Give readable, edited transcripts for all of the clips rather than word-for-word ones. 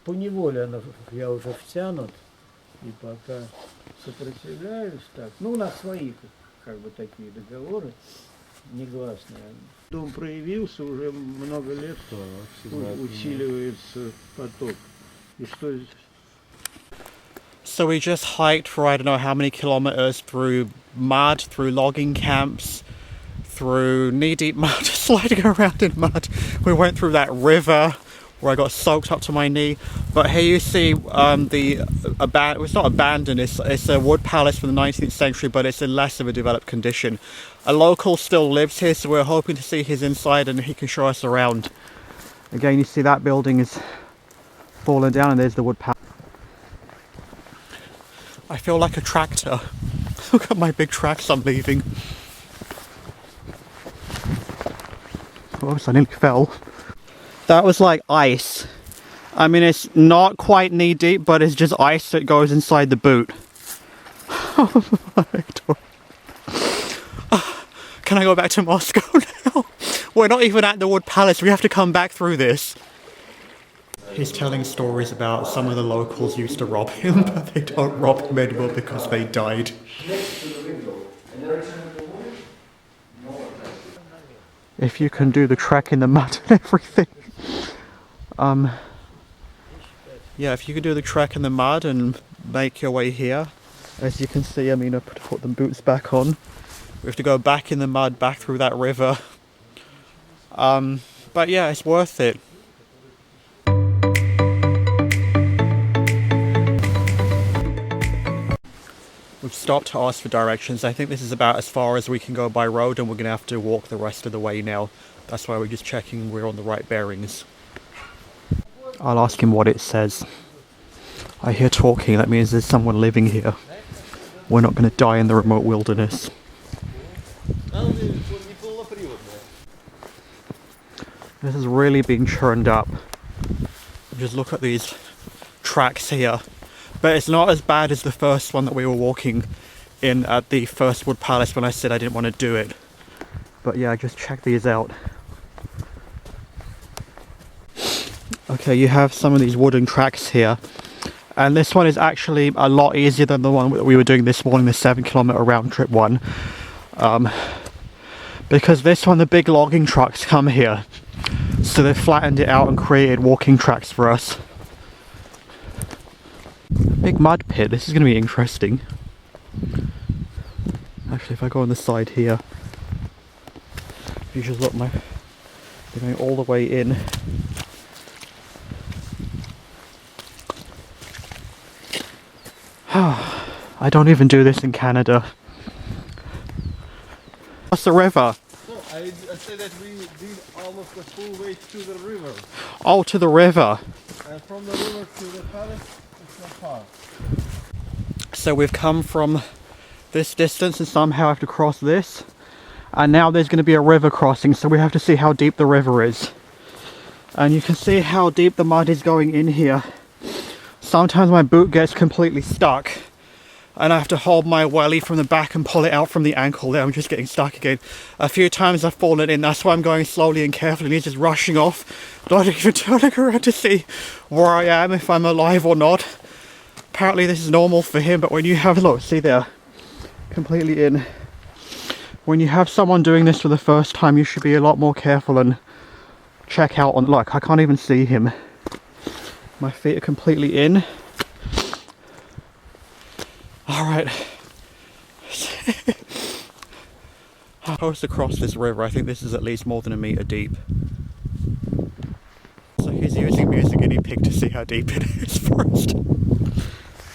поневоле я уже втянут, и пока сопротивляюсь так, ну у нас свои как бы такие договоры негласные. Дом проявился, уже много лет усиливается поток. И что здесь? So we just hiked for I don't know how many kilometers through mud, through logging camps, through knee-deep mud, sliding around in mud. We went through that river where I got soaked up to my knee. But here you see it's not abandoned, it's a wood palace from the 19th century, but it's in less of a developed condition. A local still lives here, so we're hoping to see his inside and he can show us around. Again, you see that building is fallen down and there's the wood palace. I feel like a tractor. Look at my big tracks I'm leaving. Oops, I nearly fell. That was like ice. I mean, it's not quite knee deep, but it's just ice that goes inside the boot. Can I go back to Moscow now? We're not even at the Wood Palace, we have to come back through this. He's telling stories about some of the locals used to rob him, but they don't rob him anymore because they died. If you can do the trek in the mud and everything. Yeah, if you can do the trek in the mud and make your way here. As you can see, I mean, I put the boots back on. We have to go back in the mud, back through that river. But yeah, it's worth it. We've stopped to ask for directions. I think this is about as far as we can go by road and we're going to have to walk the rest of the way now. That's why we're just checking we're on the right bearings. I'll ask him what it says. I hear talking, that means there's someone living here. We're not going to die in the remote wilderness. This is really being churned up. Just look at these tracks here. But it's not as bad as the first one that we were walking in at the first Wood Palace when I said I didn't want to do it. But yeah, just check these out. Okay, you have some of these wooden tracks here. And this one is actually a lot easier than the one that we were doing this morning, the 7-kilometer round trip one. Because this one, the big logging trucks come here. So they flattened it out and created walking tracks for us. Big mud pit, this is going to be interesting. Actually, if I go on the side here, if you just look, they're going all the way in. I don't even do this in Canada. What's the river? No, I said that we did almost the full way to the river. Oh, to the river. And from the river to the palace, it's not far. So we've come from this distance and somehow have to cross this. And now there's going to be a river crossing, so we have to see how deep the river is. And you can see how deep the mud is going in here. Sometimes my boot gets completely stuck. And I have to hold my welly from the back and pull it out from the ankle there. I'm just getting stuck again. A few times I've fallen in, that's why I'm going slowly and carefully. And he's just rushing off, not even turning around to see where I am, if I'm alive or not. Apparently this is normal for him, but when you have, look, see there, completely in. When you have someone doing this for the first time, you should be a lot more careful and check out on, look, I can't even see him. My feet are completely in. Alright. I'm supposed to cross this river. I think this is at least more than 1 meter deep. So he's using me as a guinea pig to see how deep it is first.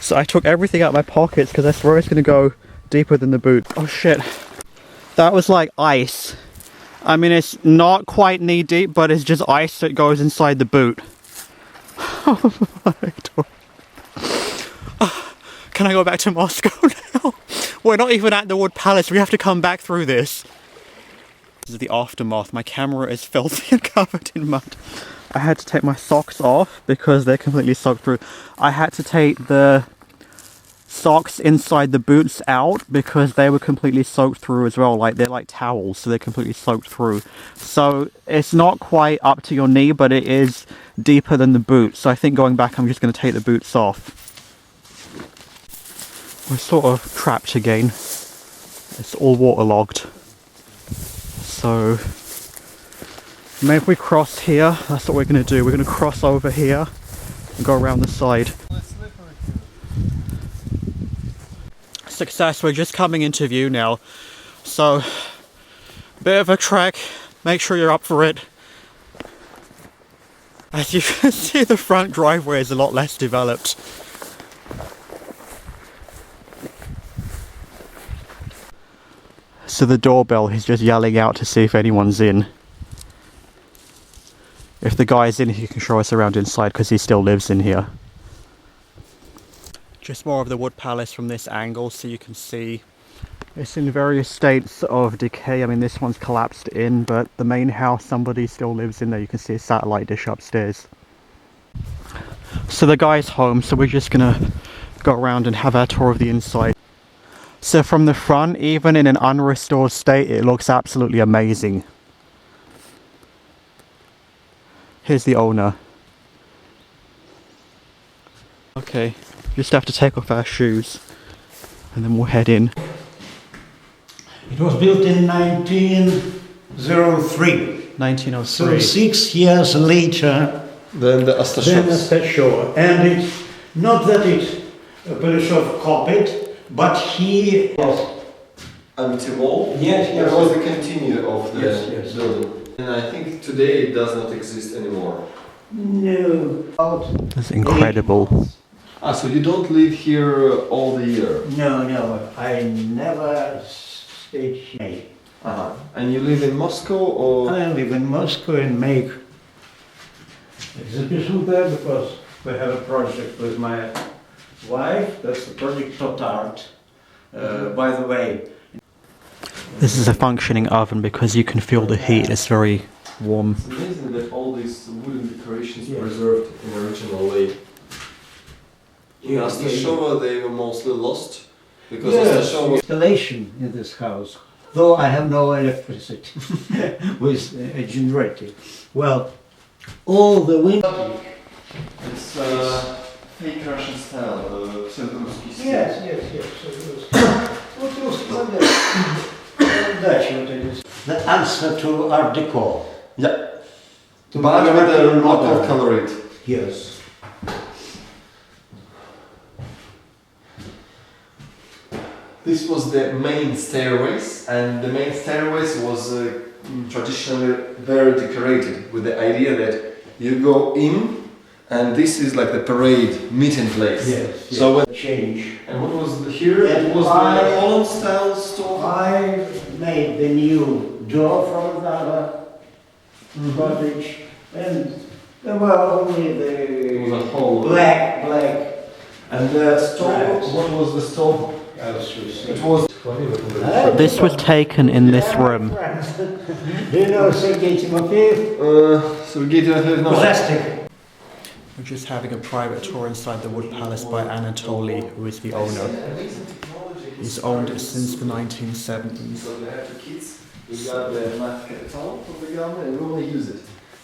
So I took everything out of my pockets because I swear it's going to go deeper than the boot. Oh shit. That was like ice. I mean, it's not quite knee deep, but it's just ice that goes inside the boot. Can I go back to Moscow now? We're not even at the Wood Palace, we have to come back through this. This is the aftermath. My camera is filthy and covered in mud. I had to take my socks off because they're completely soaked through. I had to take the socks inside the boots out because they were completely soaked through as well. Like, they're like towels, so they're completely soaked through. So it's not quite up to your knee, but it is deeper than the boot. So I think going back, I'm just going to take the boots off. We're sort of trapped again. It's all waterlogged. So maybe if we cross here, that's what we're going to do. We're going to cross over here and go around the side. Success, we're just coming into view now. So, bit of a trek, make sure you're up for it. As you can see, the front driveway is a lot less developed. So the doorbell, he's just yelling out to see if anyone's in. If the guy's in, he can show us around inside because he still lives in here. Just more of the wood palace from this angle, so you can see it's in various states of decay. I mean, this one's collapsed in, but the main house, somebody still lives in there. You can see a satellite dish upstairs. So the guy's home, so we're just gonna go around and have our tour of the inside. So from the front, even in an unrestored state, it looks absolutely amazing. Here's the owner. Okay, just have to take off our shoes and then we'll head in. It was built in 1903. 1903. So 6 years later Then the than Astashevo. Astashevo. And it's not that Pogorelovo copied, but he was Amityville. Yes, It yes. was the continue of the Yes, yes. building. And I think today it does not exist anymore. no out. That's incredible. Ah, so you don't live here all the year? No, I never stayed here. Uh-huh. And you live in Moscow or? I live in Moscow and make exhibition there because we have a project with my wife. That's the project Tot Art. By the way, This is a functioning oven because you can feel the heat. It's very warm. It's amazing that all these wooden decorations Yes. preserved in original way. In Yeah, Astashevo they were mostly lost because yes, Astashevo. installation in this house, though I have no electricity with a generator. Well, all the windows. It's fake Russian style, Ruski style. Yes. Вот the answer to Art Deco. Yeah. To But with a European lot of model. colorate. Yes. This was the main stairways, and the main stairways was traditionally very decorated with the idea that you go in and this is like the parade meeting place. Yes. So when Change. and what was here? And It was the Holland style stove. I made the new door from the other cottage, and there were only It was the a hole. black, and the Stove. What was the stove? It was. This was taken in this room. Do you know Sergei Timofeyev? No. Rustic. We're just having a private tour inside the wood palace by Anatoly, who is the owner. He's owned it since the 1970s. So they have the kids. We got the math capital from the government, and we only use it.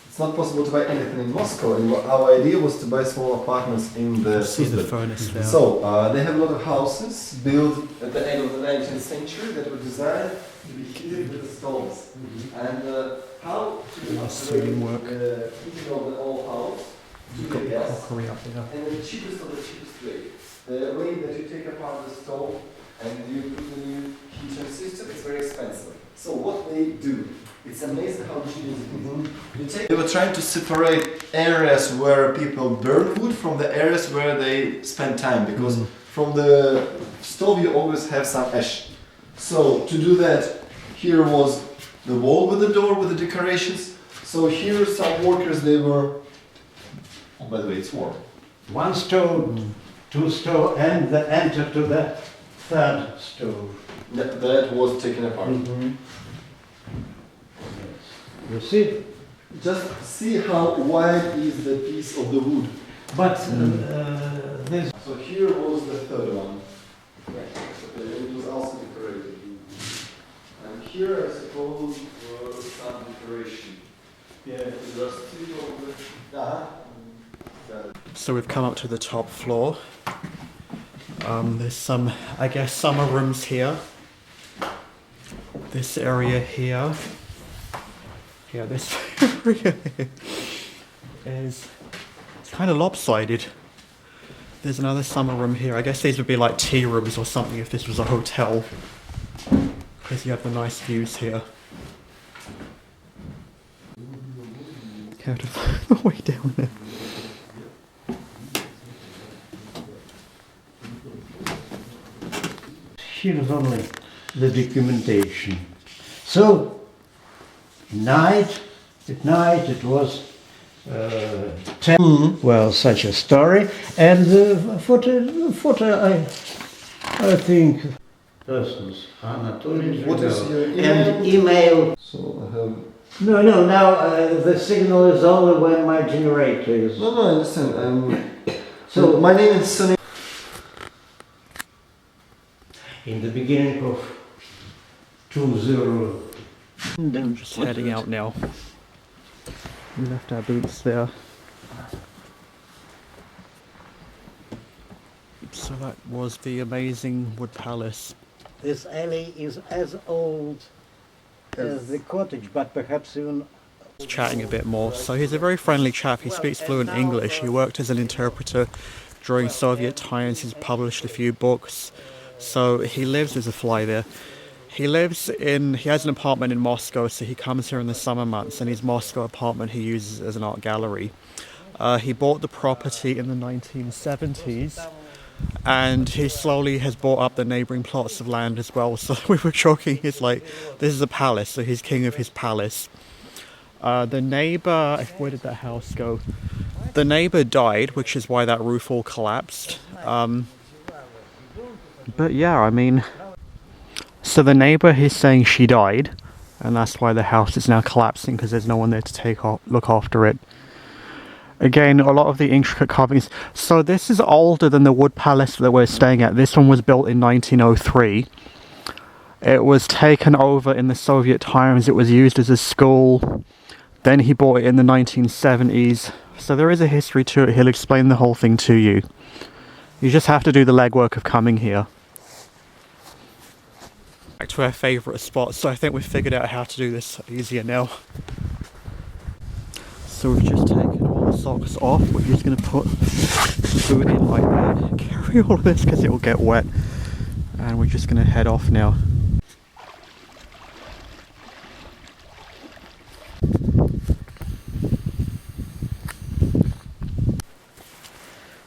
It's not possible to buy anything in Moscow, and our idea was to buy small apartments in the See the city. furnace there. So they have a lot of houses built at the end of the 19th century that were designed to be heated with the stoves. And how to ceiling work. heating of the old house to You've the got the gas. crockery up there. And the cheapest of the cheapest way. The way that you take apart the stove and you put the new heating system, it's very expensive. So what they do, it's amazing how cheap it is. They were trying to separate areas where people burn wood from the areas where they spend time, because from the stove you always have some ash. So to do that, here was the wall with the door with the decorations. So here some workers, they were, oh by the way, it's warm. One stove, two stove, and the enter to the third stove. That was taken apart. You see? Just see how wide is the piece of the wood. But this. So here was the third one. here, I suppose, was some decoration. Yeah, rustic or So we've come up to the top floor. There's some, I guess, summer rooms here. This area here. Yeah, this area is, it's kind of lopsided. There's another summer room here. I guess these would be like tea rooms or something if this was a hotel. Because you have the nice views here. You have to find the way down there. Here is only the documentation. So, at night it was well, such a story, and photo I think persons Anatoly. What is your and email. So I have. No, now the signal is only when my generator is. No, I understand. So my name is Sonny. In the beginning of 20. Just heading out now. We left our boots there. So that was the amazing wood palace. This alley is as old as the cottage, but perhaps even. Chatting a bit more. So he's a very friendly chap. He speaks fluent English. He worked as an interpreter during Soviet times. He's published a few books. So he lives as a fly there. He has an apartment in Moscow, so he comes here in the summer months, and his Moscow apartment he uses as an art gallery. He bought the property in the 1970s, and he slowly has bought up the neighbouring plots of land as well. So we were joking, he's like, this is a palace, so he's king of his palace. The neighbour, where did that house go? The neighbour died, which is why that roof all collapsed. But yeah, I mean, so the neighbour, he's saying she died, and that's why the house is now collapsing, because there's no one there to look after it. Again, a lot of the intricate carvings. So this is older than the wood palace that we're staying at. This one was built in 1903. It was taken over in the Soviet times. It was used as a school. Then he bought it in the 1970s. So there is a history to it. He'll explain the whole thing to you. You just have to do the legwork of coming here. Back to our favourite spot, so I think we've figured out how to do this easier now. So we've just taken all the socks off. We're just going to put the boot in like that. Carry all of this because it will get wet. And we're just going to head off now.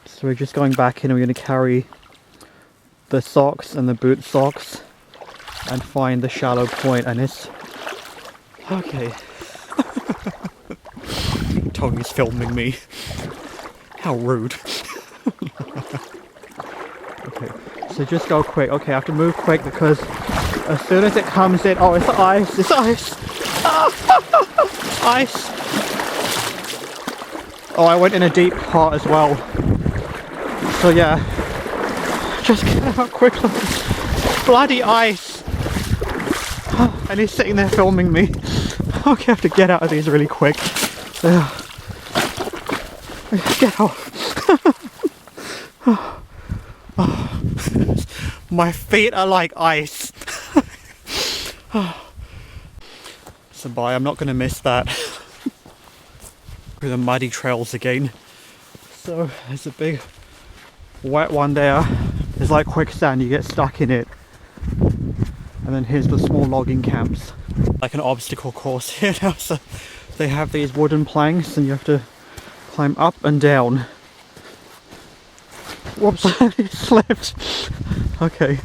So we're just going back in and we're going to carry the socks and the boot socks and find the shallow point, and it's okay. Tony's filming me. How rude. Okay, so just go quick. Okay, I have to move quick because as soon as it comes in, oh, it's ice, it's ice. Ice. Oh, I went in a deep part as well. So yeah, just get out quickly. Bloody ice. And he's sitting there filming me. Okay, I have to get out of these really quick. Get out. My feet are like ice. So bye, I'm not going to miss that. Through the muddy trails again. So there's a big wet one there. There's like quicksand, you get stuck in it. And then here's the small logging camps. Like an obstacle course here now. So they have these wooden planks and you have to climb up and down. Whoops, it slipped. Okay.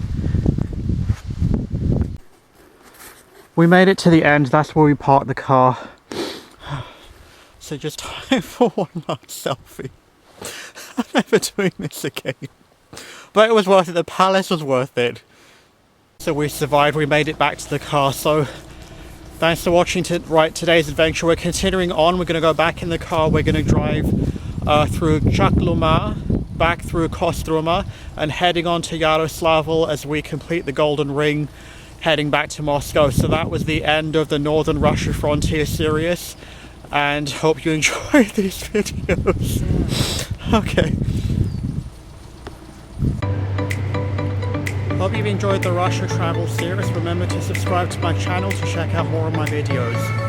We made it to the end, that's where we parked the car. So just time for one last selfie. I'm never doing this again. But it was worth it, the palace was worth it. So we survived, we made it back to the car. So thanks for watching today's adventure. We're continuing on, we're going to go back in the car, we're going to drive through Chukhloma, back through Kostroma, and heading on to Yaroslavl as we complete the Golden Ring heading back to Moscow. So that was the end of the Northern Russia Frontier series, and hope you enjoyed these videos. Okay. Hope you've enjoyed the Russia travel series. Remember to subscribe to my channel to check out more of my videos.